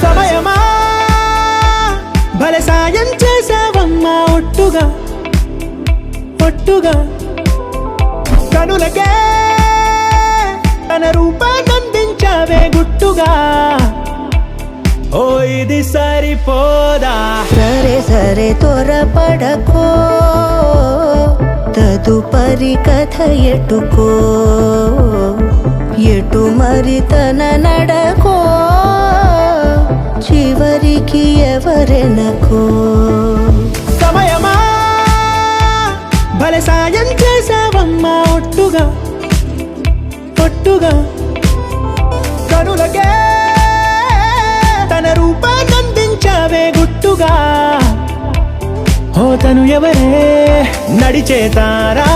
సమయమా భలే సాయం చేసావమ్మా ఒట్టుగా ఒట్టుగా కనులకే తన రూపాన్నందించావే గుట్టుగా ఓ ఇది సరిపోదా సరే సరే త్వరపడకో తదుపరి కథ ఎటుకో ఎటు మరి తన నడకో చివరికి ఎవరెనకో సమయమా భలే సాయం చేసావమ్మా ఒట్టుగా ఒట్టుగా కనులకే తన రూపాన్నందించావే గుట్టుగా ఓ తను ఎవరే నడిచే తారా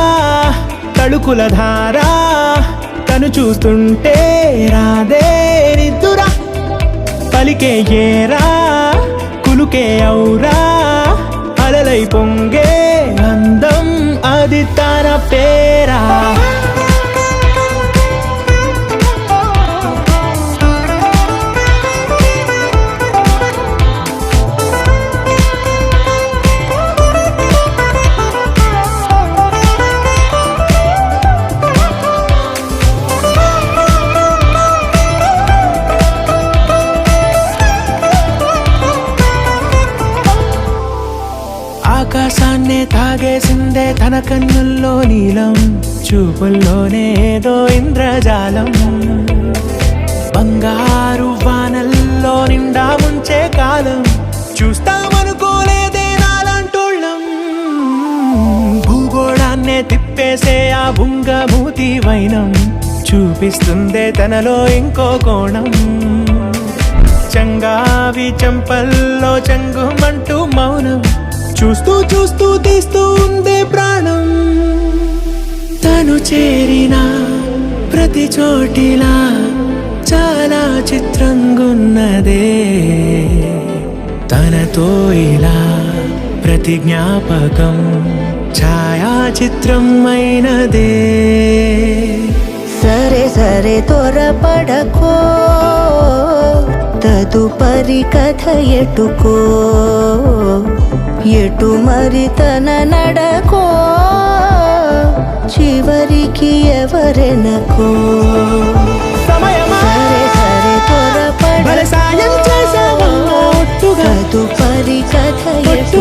తళుకుల ధారా తను చూస్తుంటే రాదే నిద్దురా పలికే ఏరా కులుకే ఔరా అలలై పొంగే అందం అది తన పేరా ఆకాశాన్నే తాగేసిందే తన కన్నుల్లో నీలం చూపుల్లోనే ఏదో ఇంద్రజాలం బంగారు వానల్లో నిండా ముంచే కాలం చూస్తామనుకోలేదే నాలాంటోళ్ళం భూగోళాన్నే తిప్పేసే ఆ బుంగమూతి వైనం చూపిస్తుందే తనలో ఇంకో కోణం చంగావి చంపల్లో చంగుమంటూ మౌనం చూస్తూ చూస్తూ తీస్తూ ఉందే ప్రాణం తను చేరిన ప్రతి చోటిలా చాలా చిత్రంగున్నదే తనతో ఇలా ప్రతి జ్ఞాపకం ఛాయాచిత్రం అయినదే సరే సరే త్వరపడకో తదుపరి కథ ఎటుకో ఎటు మరి తన నడకో చివరికి ఎవరెనకో సమయమా సరే సరే భలే సాయం చేసావమ్మా ఒట్టుగా తదుపరి కథ ఎటుకో